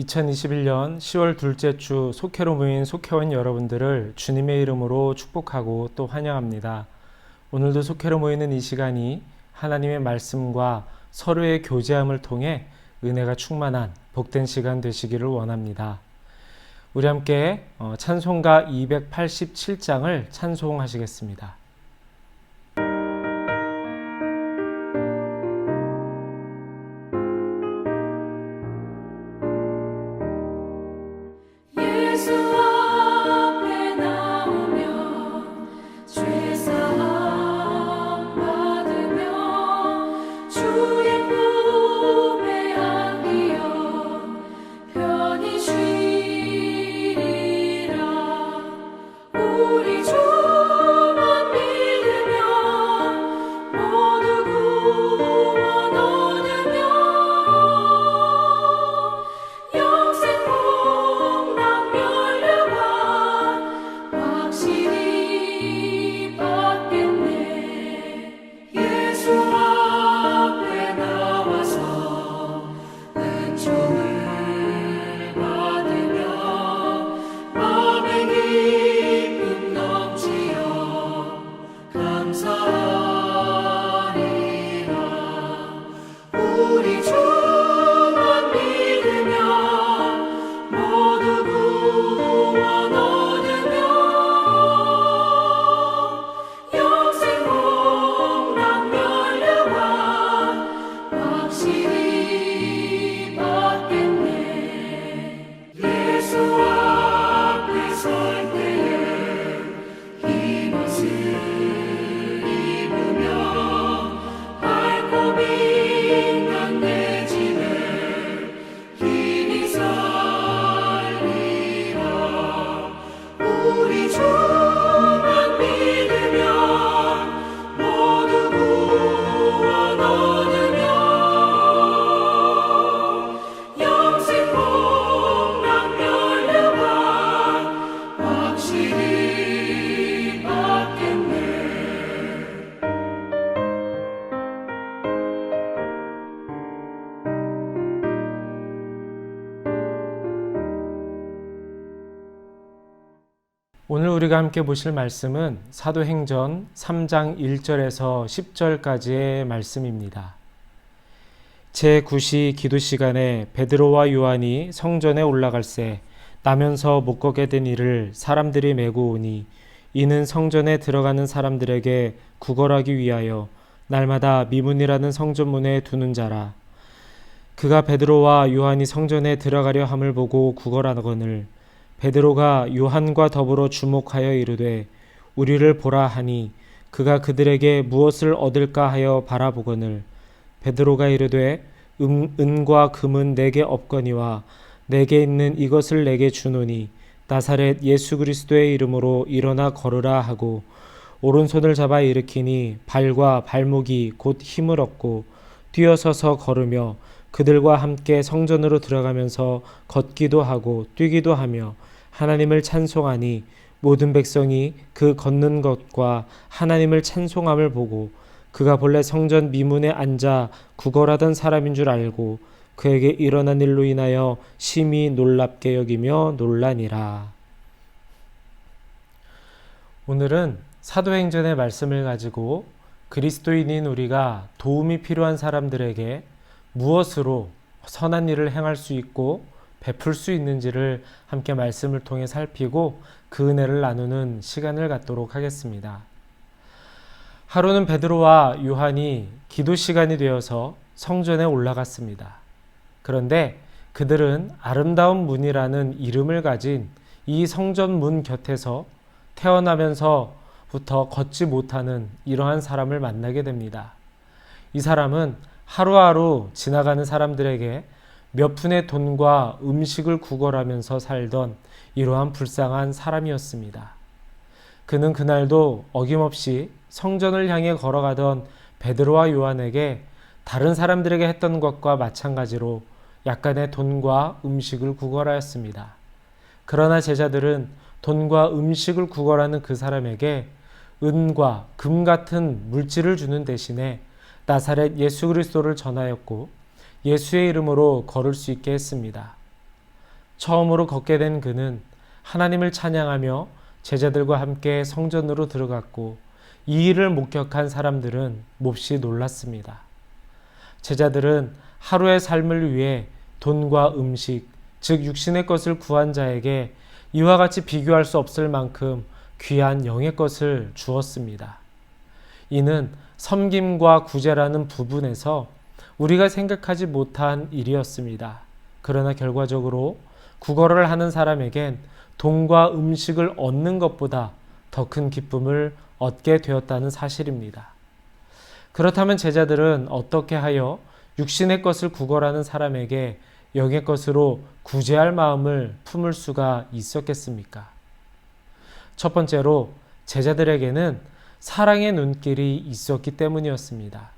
2021년 10월 둘째 주 속회로 모인 속회원 여러분들을 주님의 이름으로 축복하고 또 환영합니다. 오늘도 속회로 모이는 이 시간이 하나님의 말씀과 서로의 교제함을 통해 은혜가 충만한 복된 시간 되시기를 원합니다. 우리 함께 찬송가 287장을 찬송하시겠습니다. 오늘 우리가 함께 보실 말씀은 사도행전 3장 1절에서 10절까지의 말씀입니다. 제9시 기도 시간에 베드로와 요한이 성전에 올라갈새 나면서 못 걷게 된 이를 사람들이 메고 오니 이는 성전에 들어가는 사람들에게 구걸하기 위하여 날마다 미문이라는 성전문에 두는 자라. 그가 베드로와 요한이 성전에 들어가려 함을 보고 구걸하거늘 베드로가 요한과 더불어 주목하여 이르되 우리를 보라 하니 그가 그들에게 무엇을 얻을까 하여 바라보거늘 베드로가 이르되 은과 금은 내게 없거니와 내게 있는 이것을 내게 주노니 나사렛 예수 그리스도의 이름으로 일어나 걸으라 하고 오른손을 잡아 일으키니 발과 발목이 곧 힘을 얻고 뛰어서서 걸으며 그들과 함께 성전으로 들어가면서 걷기도 하고 뛰기도 하며 하나님을 찬송하니 모든 백성이 그 걷는 것과 하나님을 찬송함을 보고 그가 본래 성전 미문에 앉아 구걸하던 사람인 줄 알고 그에게 일어난 일로 인하여 심히 놀랍게 여기며 놀라니라. 오늘은 사도행전의 말씀을 가지고 그리스도인인 우리가 도움이 필요한 사람들에게 무엇으로 선한 일을 행할 수 있고 베풀 수 있는지를 함께 말씀을 통해 살피고 그 은혜를 나누는 시간을 갖도록 하겠습니다. 하루는 베드로와 요한이 기도 시간이 되어서 성전에 올라갔습니다. 그런데 그들은 아름다운 문이라는 이름을 가진 이 성전 문 곁에서 태어나면서부터 걷지 못하는 이러한 사람을 만나게 됩니다. 이 사람은 하루하루 지나가는 사람들에게 몇 푼의 돈과 음식을 구걸하면서 살던 이러한 불쌍한 사람이었습니다. 그는 그날도 어김없이 성전을 향해 걸어가던 베드로와 요한에게 다른 사람들에게 했던 것과 마찬가지로 약간의 돈과 음식을 구걸하였습니다. 그러나 제자들은 돈과 음식을 구걸하는 그 사람에게 은과 금 같은 물질을 주는 대신에 나사렛 예수 그리스도를 전하였고 예수의 이름으로 걸을 수 있게 했습니다. 처음으로 걷게 된 그는 하나님을 찬양하며 제자들과 함께 성전으로 들어갔고 이 일을 목격한 사람들은 몹시 놀랐습니다. 제자들은 하루의 삶을 위해 돈과 음식, 즉 육신의 것을 구한 자에게 이와 같이 비교할 수 없을 만큼 귀한 영의 것을 주었습니다. 이는 섬김과 구제라는 부분에서 우리가 생각하지 못한 일이었습니다. 그러나 결과적으로 구걸을 하는 사람에겐 돈과 음식을 얻는 것보다 더 큰 기쁨을 얻게 되었다는 사실입니다. 그렇다면 제자들은 어떻게 하여 육신의 것을 구걸하는 사람에게 영의 것으로 구제할 마음을 품을 수가 있었겠습니까? 첫 번째로 제자들에게는 사랑의 눈길이 있었기 때문이었습니다.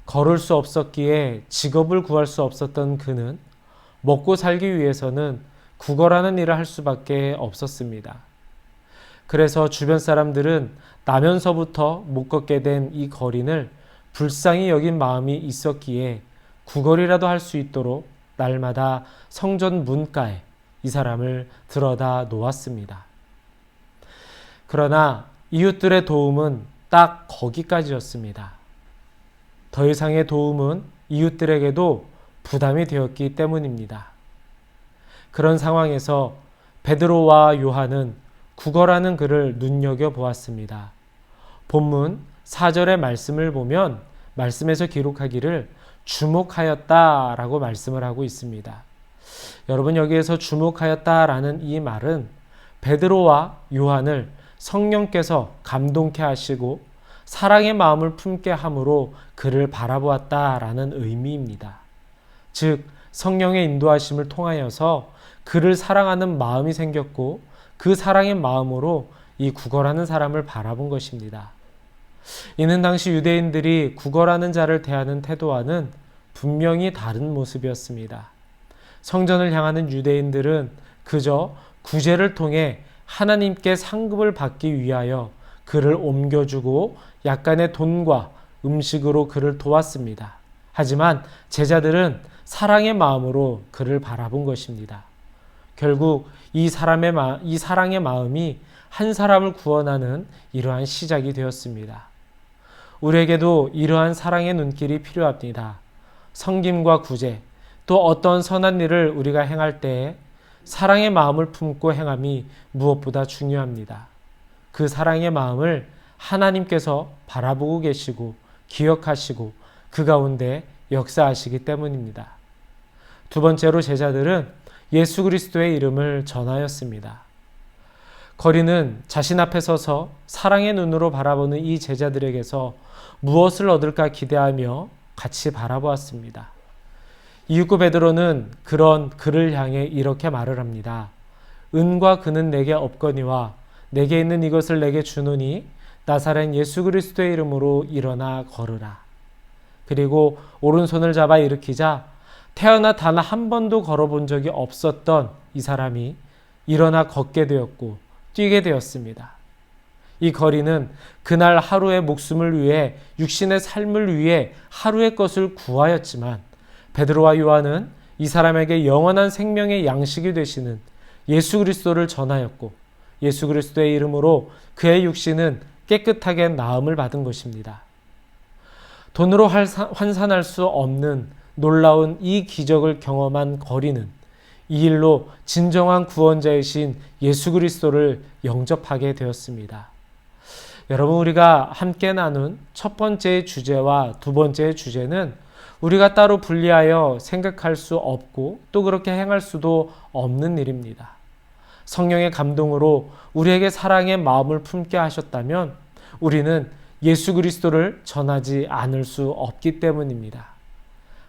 걸을 수 없었기에 직업을 구할 수 없었던 그는 먹고 살기 위해서는 구걸하는 일을 할 수밖에 없었습니다. 그래서 주변 사람들은 나면서부터 못 걷게 된 이 거린을 불쌍히 여긴 마음이 있었기에 구걸이라도 할 수 있도록 날마다 성전 문가에 이 사람을 들여다 놓았습니다. 그러나 이웃들의 도움은 딱 거기까지였습니다. 더 이상의 도움은 이웃들에게도 부담이 되었기 때문입니다. 그런 상황에서 베드로와 요한은 구걸하는 그를 눈여겨보았습니다. 본문 4절의 말씀을 보면 말씀에서 기록하기를 주목하였다라고 말씀을 하고 있습니다. 여러분, 여기에서 주목하였다라는 이 말은 베드로와 요한을 성령께서 감동케 하시고 사랑의 마음을 품게 함으로 그를 바라보았다라는 의미입니다. 즉 성령의 인도하심을 통하여서 그를 사랑하는 마음이 생겼고 그 사랑의 마음으로 이 구걸하는 사람을 바라본 것입니다. 이는 당시 유대인들이 구걸하는 자를 대하는 태도와는 분명히 다른 모습이었습니다. 성전을 향하는 유대인들은 그저 구제를 통해 하나님께 상급을 받기 위하여 그를 옮겨주고 약간의 돈과 음식으로 그를 도왔습니다. 하지만 제자들은 사랑의 마음으로 그를 바라본 것입니다. 결국 이 사랑의 마음이 한 사람을 구원하는 이러한 시작이 되었습니다. 우리에게도 이러한 사랑의 눈길이 필요합니다. 섬김과 구제, 또 어떤 선한 일을 우리가 행할 때에 사랑의 마음을 품고 행함이 무엇보다 중요합니다. 그 사랑의 마음을 하나님께서 바라보고 계시고 기억하시고 그 가운데 역사하시기 때문입니다. 두 번째로 제자들은 예수 그리스도의 이름을 전하였습니다. 거리는 자신 앞에 서서 사랑의 눈으로 바라보는 이 제자들에게서 무엇을 얻을까 기대하며 같이 바라보았습니다. 이윽고 베드로는 그런 그를 향해 이렇게 말을 합니다. 은과 금은 내게 없거니와 내게 있는 이것을 내게 주노니 나사렛 예수 그리스도의 이름으로 일어나 걸으라. 그리고 오른손을 잡아 일으키자 태어나 단 한 번도 걸어본 적이 없었던 이 사람이 일어나 걷게 되었고 뛰게 되었습니다. 이 거리는 그날 하루의 목숨을 위해 육신의 삶을 위해 하루의 것을 구하였지만 베드로와 요한은 이 사람에게 영원한 생명의 양식이 되시는 예수 그리스도를 전하였고 예수 그리스도의 이름으로 그의 육신은 깨끗하게 나음을 받은 것입니다. 돈으로 환산할 수 없는 놀라운 이 기적을 경험한 거리는 이 일로 진정한 구원자이신 예수 그리스도를 영접하게 되었습니다. 여러분, 우리가 함께 나눈 첫 번째 주제와 두 번째 주제는 우리가 따로 분리하여 생각할 수 없고 또 그렇게 행할 수도 없는 일입니다. 성령의 감동으로 우리에게 사랑의 마음을 품게 하셨다면 우리는 예수 그리스도를 전하지 않을 수 없기 때문입니다.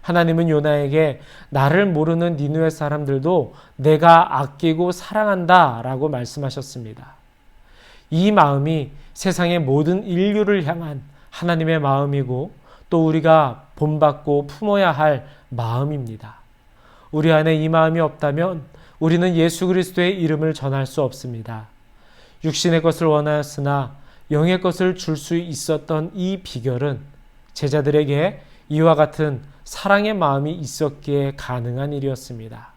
하나님은 요나에게 나를 모르는 니느웨 사람들도 내가 아끼고 사랑한다 라고 말씀하셨습니다. 이 마음이 세상의 모든 인류를 향한 하나님의 마음이고 또 우리가 본받고 품어야 할 마음입니다. 우리 안에 이 마음이 없다면 우리는 예수 그리스도의 이름을 전할 수 없습니다. 육신의 것을 원하였으나 영의 것을 줄 수 있었던 이 비결은 제자들에게 이와 같은 사랑의 마음이 있었기에 가능한 일이었습니다.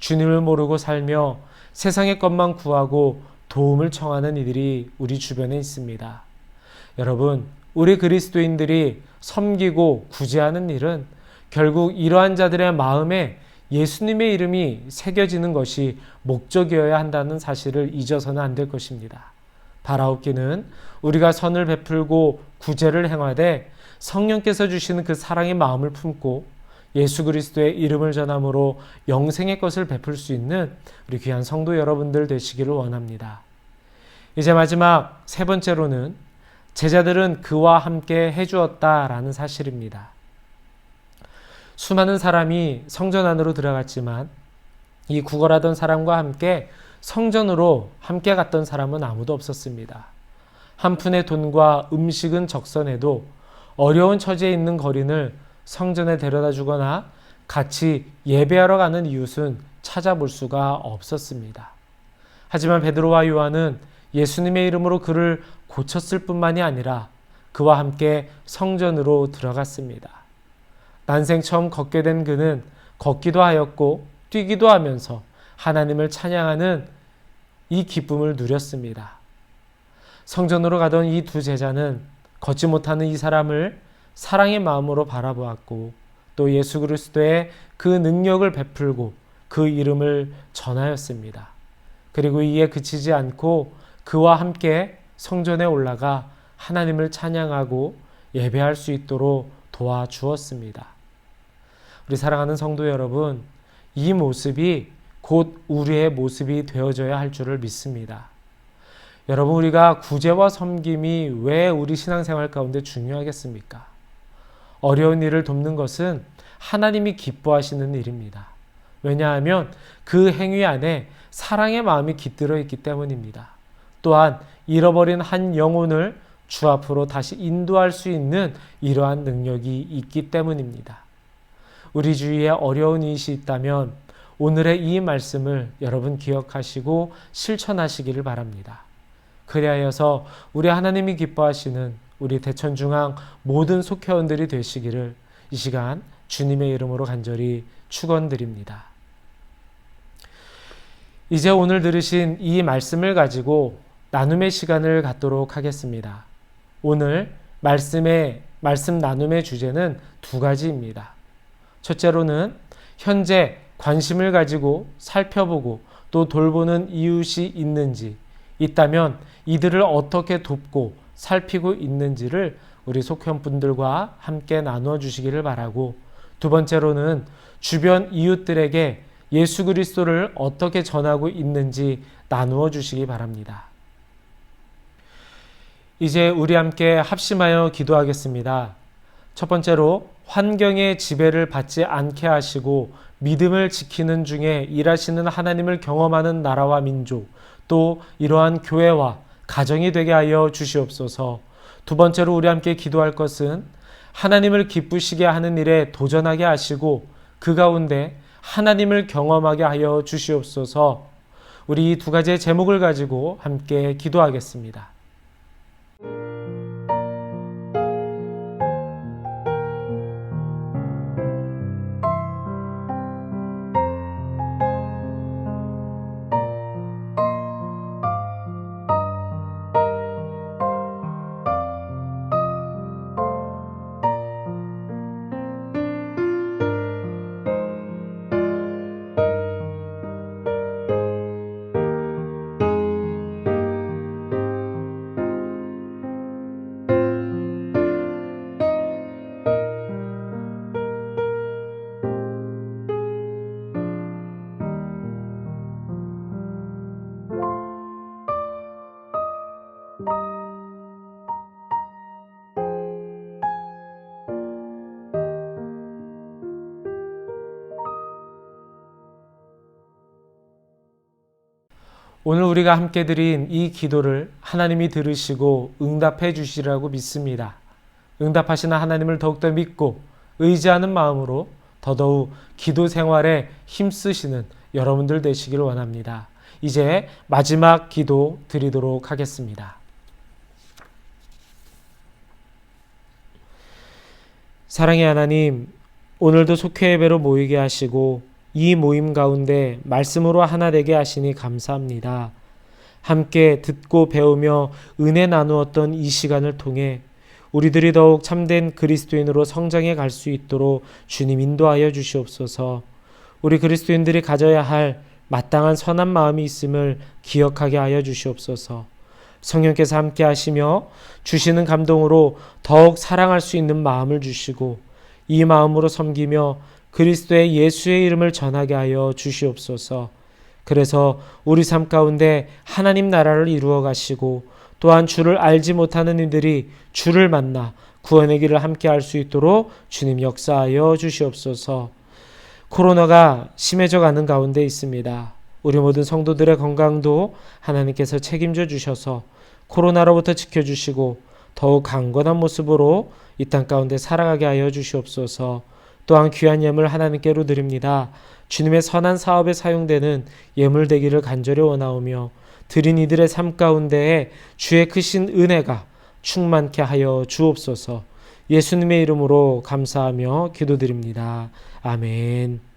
주님을 모르고 살며 세상의 것만 구하고 도움을 청하는 이들이 우리 주변에 있습니다. 여러분, 우리 그리스도인들이 섬기고 구제하는 일은 결국 이러한 자들의 마음에 예수님의 이름이 새겨지는 것이 목적이어야 한다는 사실을 잊어서는 안 될 것입니다. 바라옵기는 우리가 선을 베풀고 구제를 행하되 성령께서 주시는 그 사랑의 마음을 품고 예수 그리스도의 이름을 전함으로 영생의 것을 베풀 수 있는 우리 귀한 성도 여러분들 되시기를 원합니다. 이제 마지막 세 번째로는 제자들은 그와 함께 해주었다라는 사실입니다. 수많은 사람이 성전 안으로 들어갔지만 이 구걸하던 사람과 함께 성전으로 함께 갔던 사람은 아무도 없었습니다. 한 푼의 돈과 음식은 적선해도 어려운 처지에 있는 거린을 성전에 데려다 주거나 같이 예배하러 가는 이웃은 찾아볼 수가 없었습니다. 하지만 베드로와 요한은 예수님의 이름으로 그를 고쳤을 뿐만이 아니라 그와 함께 성전으로 들어갔습니다. 난생 처음 걷게 된 그는 걷기도 하였고 뛰기도 하면서 하나님을 찬양하는 이 기쁨을 누렸습니다. 성전으로 가던 이 두 제자는 걷지 못하는 이 사람을 사랑의 마음으로 바라보았고 또 예수 그리스도의 그 능력을 베풀고 그 이름을 전하였습니다. 그리고 이에 그치지 않고 그와 함께 성전에 올라가 하나님을 찬양하고 예배할 수 있도록 도와주었습니다. 우리 사랑하는 성도 여러분, 이 모습이 곧 우리의 모습이 되어져야 할 줄을 믿습니다. 여러분, 우리가 구제와 섬김이 왜 우리 신앙생활 가운데 중요하겠습니까? 어려운 일을 돕는 것은 하나님이 기뻐하시는 일입니다. 왜냐하면 그 행위 안에 사랑의 마음이 깃들어 있기 때문입니다. 또한 잃어버린 한 영혼을 주 앞으로 다시 인도할 수 있는 이러한 능력이 있기 때문입니다. 우리 주위에 어려운 이웃이 있다면 오늘의 이 말씀을 여러분 기억하시고 실천하시기를 바랍니다. 그리하여서 우리 하나님이 기뻐하시는 우리 대천중앙 모든 속회원들이 되시기를 이 시간 주님의 이름으로 간절히 축원드립니다. 이제 오늘 들으신 이 말씀을 가지고 나눔의 시간을 갖도록 하겠습니다. 오늘 말씀 나눔의 주제는 두 가지입니다. 첫째로는 현재 관심을 가지고 살펴보고 또 돌보는 이웃이 있는지, 있다면 이들을 어떻게 돕고 살피고 있는지를 우리 속현분들과 함께 나누어 주시기를 바라고, 두 번째로는 주변 이웃들에게 예수 그리스도를 어떻게 전하고 있는지 나누어 주시기 바랍니다. 이제 우리 함께 합심하여 기도하겠습니다. 첫 번째로 환경의 지배를 받지 않게 하시고 믿음을 지키는 중에 일하시는 하나님을 경험하는 나라와 민족, 또 이러한 교회와 가정이 되게 하여 주시옵소서. 두 번째로 우리 함께 기도할 것은 하나님을 기쁘시게 하는 일에 도전하게 하시고 그 가운데 하나님을 경험하게 하여 주시옵소서. 우리 이 두 가지의 제목을 가지고 함께 기도하겠습니다. 오늘 우리가 함께 드린 이 기도를 하나님이 들으시고 응답해 주시라고 믿습니다. 응답하시는 하나님을 더욱더 믿고 의지하는 마음으로 더더욱 기도 생활에 힘쓰시는 여러분들 되시기를 원합니다. 이제 마지막 기도 드리도록 하겠습니다. 사랑의 하나님, 오늘도 속회 예배로 모이게 하시고 이 모임 가운데 말씀으로 하나 되게 하시니 감사합니다. 함께 듣고 배우며 은혜 나누었던 이 시간을 통해 우리들이 더욱 참된 그리스도인으로 성장해 갈 수 있도록 주님 인도하여 주시옵소서. 우리 그리스도인들이 가져야 할 마땅한 선한 마음이 있음을 기억하게 하여 주시옵소서. 성령께서 함께 하시며 주시는 감동으로 더욱 사랑할 수 있는 마음을 주시고 이 마음으로 섬기며 그리스도의 예수의 이름을 전하게 하여 주시옵소서. 그래서 우리 삶 가운데 하나님 나라를 이루어 가시고 또한 주를 알지 못하는 이들이 주를 만나 구원의 길을 함께 할 수 있도록 주님 역사하여 주시옵소서. 코로나가 심해져 가는 가운데 있습니다. 우리 모든 성도들의 건강도 하나님께서 책임져 주셔서 코로나로부터 지켜주시고 더욱 강건한 모습으로 이 땅 가운데 살아가게 하여 주시옵소서. 또한 귀한 예물 하나님께로 드립니다. 주님의 선한 사업에 사용되는 예물 되기를 간절히 원하오며 드린 이들의 삶 가운데에 주의 크신 은혜가 충만케 하여 주옵소서. 예수님의 이름으로 감사하며 기도드립니다. 아멘.